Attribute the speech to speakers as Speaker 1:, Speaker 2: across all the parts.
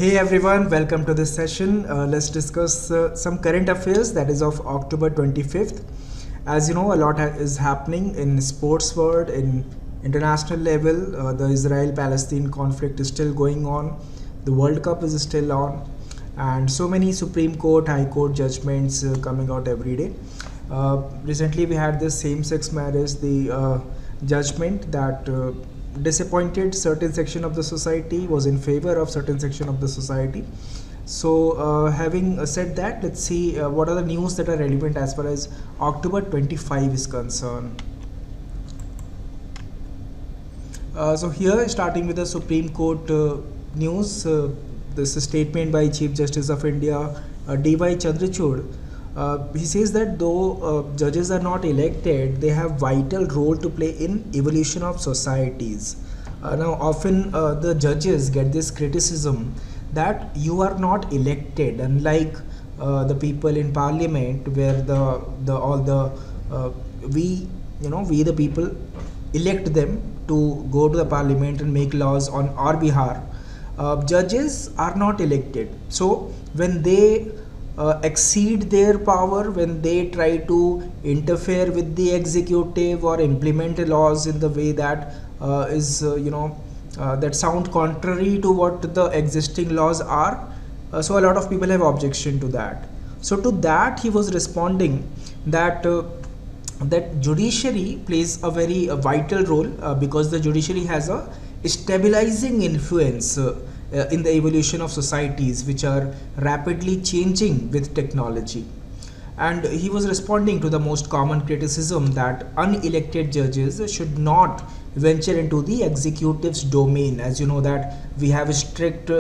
Speaker 1: Hey everyone, welcome to this session. Let's discuss some current affairs that is of October 25th. As you know, a lot is happening in sports world, in international level. The Israel-Palestine conflict is still going on. The World Cup is still on. And so many Supreme Court, High Court judgments coming out every day. Recently we had this same-sex marriage, the judgment that disappointed certain section of the society, was in favor of certain section of the society. So having said that, let's see what are the news that are relevant as far as October 25 is concerned. So here, starting with the Supreme Court news, this is a statement by Chief Justice of India, D.Y. Chandrachud. He says that though judges are not elected, they have vital role to play in evolution of societies. Now often the judges get this criticism that you are not elected, unlike the people in parliament where we the people elect them to go to the parliament and make laws on our behalf. Judges are not elected, so when they exceed their power, when they try to interfere with the executive or implement laws in the way that that sound contrary to what the existing laws are, so a lot of people have objection to that. So to that he was responding that that judiciary plays a very vital role because the judiciary has a stabilizing influence in the evolution of societies which are rapidly changing with technology. And he was responding to the most common criticism that unelected judges should not venture into the executive's domain. As you know that we have a strict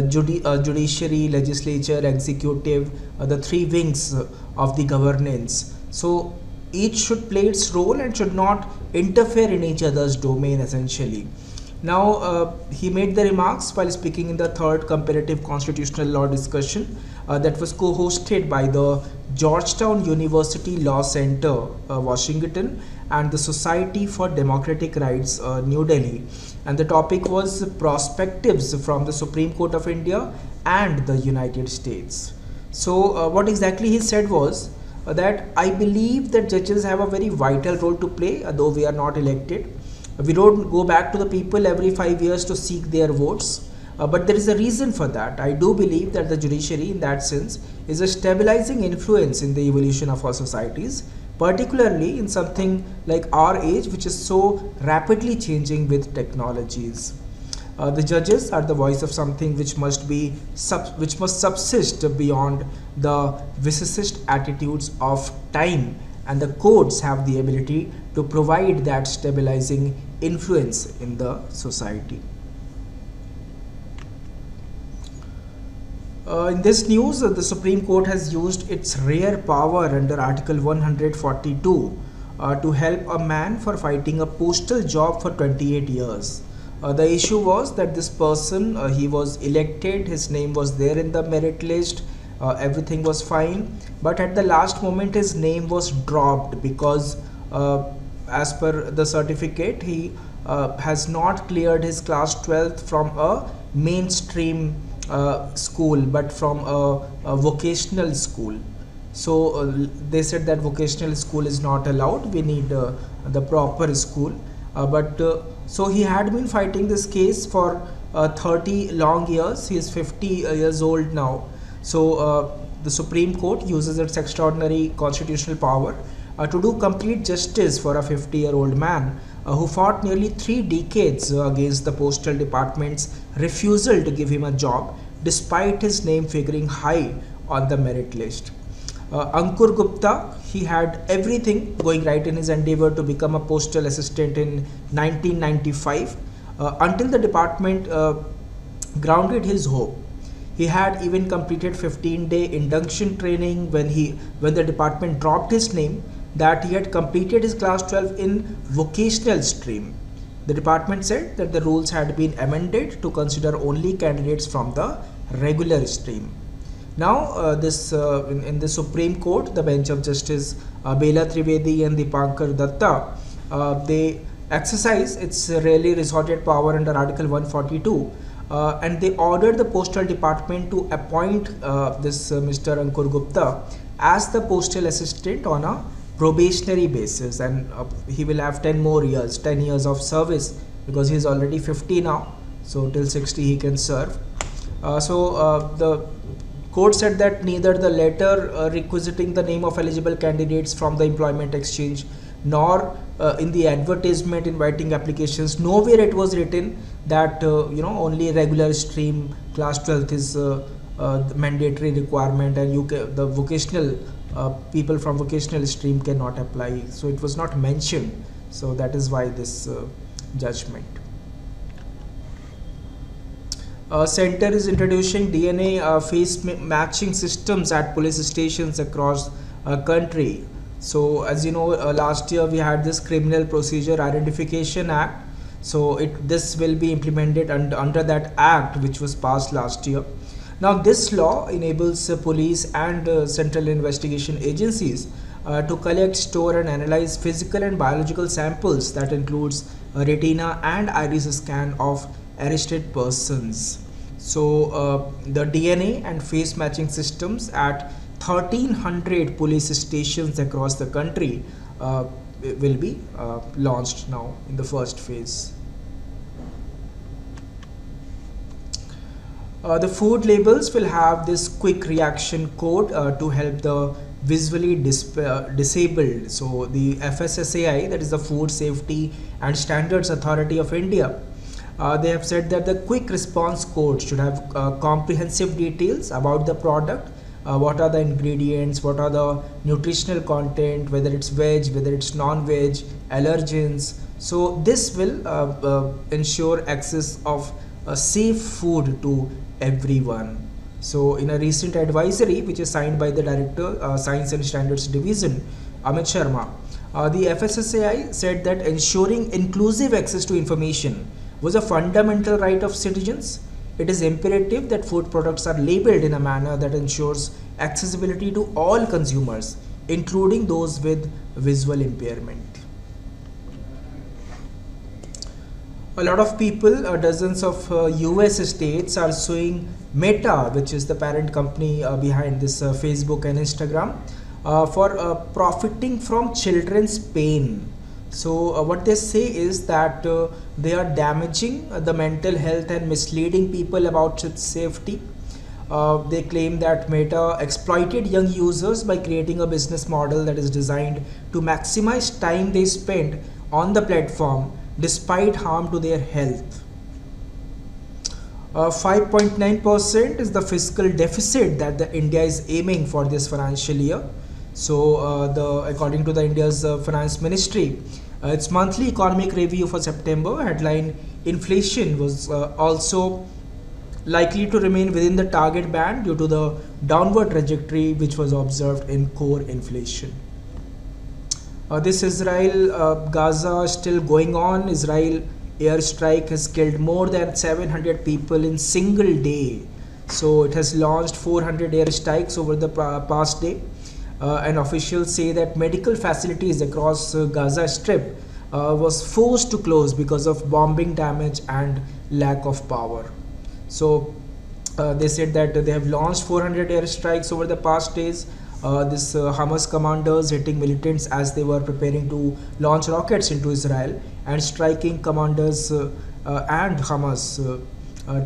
Speaker 1: judiciary, legislature, executive, the three wings of the governance. So each should play its role and should not interfere in each other's domain essentially. Now he made the remarks while speaking in the third comparative constitutional law discussion that was co-hosted by the Georgetown University Law Center, Washington, and the Society for Democratic Rights, New Delhi. And the topic was perspectives from the Supreme Court of India and the United States. So what exactly he said was that I believe that judges have a very vital role to play, though we are not elected. We don't go back to the people every 5 years to seek their votes, but there is a reason for that. I do believe that the judiciary in that sense is a stabilizing influence in the evolution of our societies, particularly in something like our age, which is so rapidly changing with technologies. The judges are the voice of something which must subsist beyond the vicissitude attitudes of time, and the courts have the ability to provide that stabilizing influence in the society. In this news, the Supreme Court has used its rare power under Article 142 to help a man for fighting a postal job for 28 years. The issue was that this person, he was elected, his name was there in the merit list, everything was fine, but at the last moment his name was dropped because as per the certificate he has not cleared his class 12th from a mainstream school but from a vocational school. So they said that vocational school is not allowed, we need the proper school. So he had been fighting this case for 30 long years. He is 50 years old now. So the Supreme Court uses its extraordinary constitutional power to do complete justice for a 50-year-old man who fought nearly 3 decades against the postal department's refusal to give him a job despite his name figuring high on the merit list. Ankur Gupta, he had everything going right in his endeavor to become a postal assistant in 1995 until the department grounded his hope. He had even completed 15-day induction training when the department dropped his name, that he had completed his class 12 in vocational stream. The department said that the rules had been amended to consider only candidates from the regular stream. Now in the Supreme Court, the bench of Justice Bela Trivedi and Dipankar Datta, they exercise its rarely resorted power under Article 142 and they ordered the postal department to appoint this Mr. Ankur Gupta as the postal assistant on a probationary basis, and he will have 10 years of service, because he is already 50 now, so till 60 he can serve. The court said that neither the letter requisiting the name of eligible candidates from the employment exchange nor in the advertisement inviting applications, nowhere it was written that only regular stream class 12th is the mandatory requirement, and the vocational people from vocational stream cannot apply. So it was not mentioned. So that is why this judgment. Center is introducing DNA face matching systems at police stations across country. So as you know, last year we had this Criminal Procedure Identification Act. So this will be implemented under that act which was passed last year. Now this law enables police and central investigation agencies to collect, store and analyze physical and biological samples, that includes retina and iris scan of arrested persons. So the DNA and face matching systems at 1300 police stations across the country will be launched now in the first phase. The food labels will have this quick reaction code to help the visually disabled. So the FSSAI, that is the Food Safety and Standards Authority of India, they have said that the quick response code should have comprehensive details about the product, what are the ingredients, what are the nutritional content, whether it's veg, whether it's non-veg, allergens. So this will ensure access of safe food to everyone. So in a recent advisory which is signed by the Director Science and Standards Division, Amit Sharma, the FSSAI said that ensuring inclusive access to information was a fundamental right of citizens. It is imperative that food products are labeled in a manner that ensures accessibility to all consumers, including those with visual impairment. A lot of people, dozens of US states are suing Meta, which is the parent company behind this Facebook and Instagram, for profiting from children's pain. So what they say is that they are damaging the mental health and misleading people about its safety. They claim that Meta exploited young users by creating a business model that is designed to maximize time they spend on the platform despite harm to their health. 5.9% is the fiscal deficit that the India is aiming for this financial year. So according to the India's finance ministry, its monthly economic review for September headline inflation was also likely to remain within the target band due to the downward trajectory which was observed in core inflation. This Israel Gaza still going on. Israel airstrike has killed more than 700 people in single day. So it has launched 400 airstrikes over the past day, and officials say that medical facilities across Gaza Strip was forced to close because of bombing damage and lack of power. So they said that they have launched 400 airstrikes over the past days. This Hamas commanders hitting militants as they were preparing to launch rockets into Israel, and striking commanders and Hamas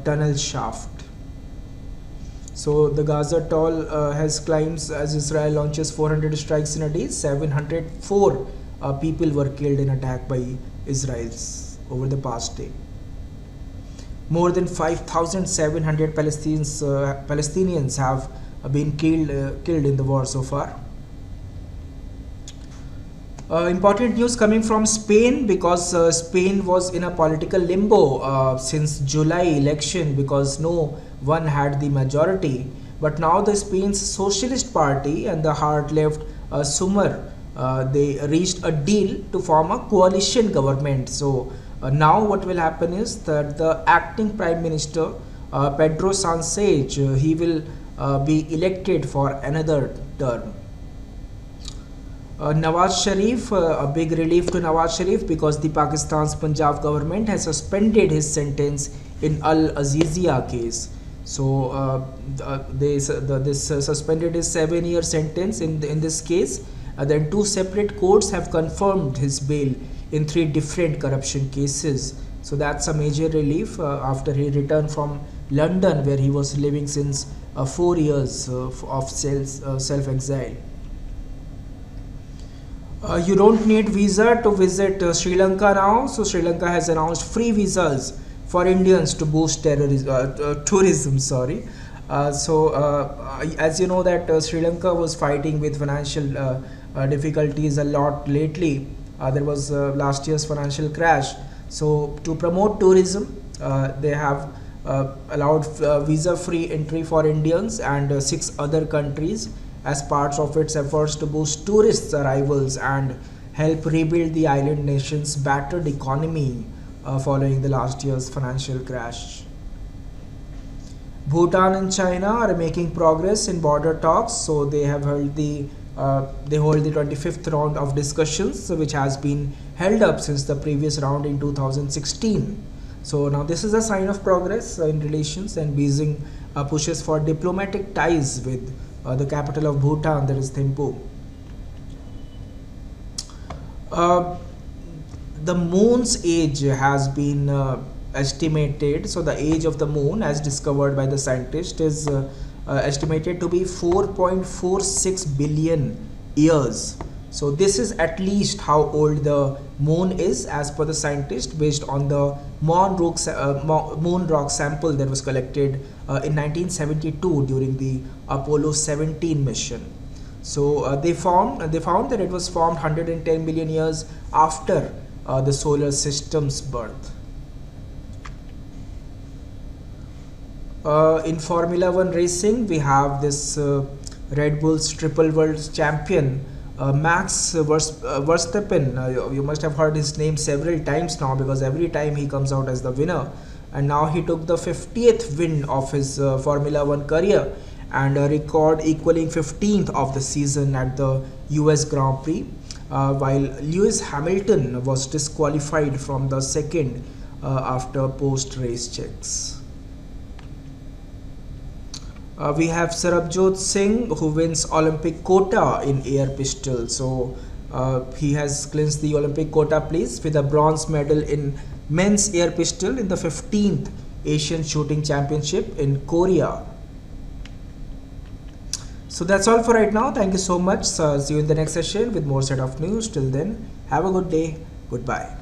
Speaker 1: tunnel shaft. So the Gaza toll has climbs as Israel launches 400 strikes in a day. 704 people were killed in attack by Israelis over the past day. More than 5,700 Palestinians have been killed in the war so far. Important news coming from Spain, because Spain was in a political limbo since July election because no one had the majority. But now the Spain's Socialist Party and the hard-left Sumar, they reached a deal to form a coalition government. So now what will happen is that the acting Prime Minister Pedro Sanchez, he will be elected for another term. Nawaz Sharif, a big relief to Nawaz Sharif because the Pakistan's Punjab government has suspended his sentence in Al Azizia case. So this suspended his 7-year sentence in this case. Then two separate courts have confirmed his bail in 3 different corruption cases. So that's a major relief after he returned from London, where he was living since 4 years of self-exile. You don't need visa to visit Sri Lanka now. So Sri Lanka has announced free visas for Indians to boost tourism. Sorry. As you know that Sri Lanka was fighting with financial difficulties a lot lately. There was last year's financial crash. So to promote tourism, they have allowed visa-free entry for Indians and 6 other countries as parts of its efforts to boost tourists' arrivals and help rebuild the island nation's battered economy following the last year's financial crash. Bhutan and China are making progress in border talks. So they have held the 25th round of discussions, which has been held up since the previous round in 2016. So now this is a sign of progress in relations, and Beijing pushes for diplomatic ties with the capital of Bhutan, that is Thimphu. The moon's age has been estimated. So the age of the moon, as discovered by the scientist, is estimated to be 4.46 billion years. So this is at least how old the moon is, as per the scientist, based on the moon rock sample that was collected in 1972 during the Apollo 17 mission. So they found that it was formed 110 million years after the solar system's birth. In Formula 1 racing, we have this Red Bull's triple world champion Max Verstappen. You must have heard his name several times now, because every time he comes out as the winner. And now he took the 50th win of his Formula 1 career, and a record equaling 15th of the season at the US Grand Prix, while Lewis Hamilton was disqualified from the second after post-race checks. We have Sarabjot Singh, who wins Olympic quota in air pistol. So he has clinched the Olympic quota place with a bronze medal in men's air pistol in the 15th Asian Shooting Championship in Korea. So that's all for right now. Thank you so much. See you in the next session with more set of news. Till then, have a good day. Goodbye.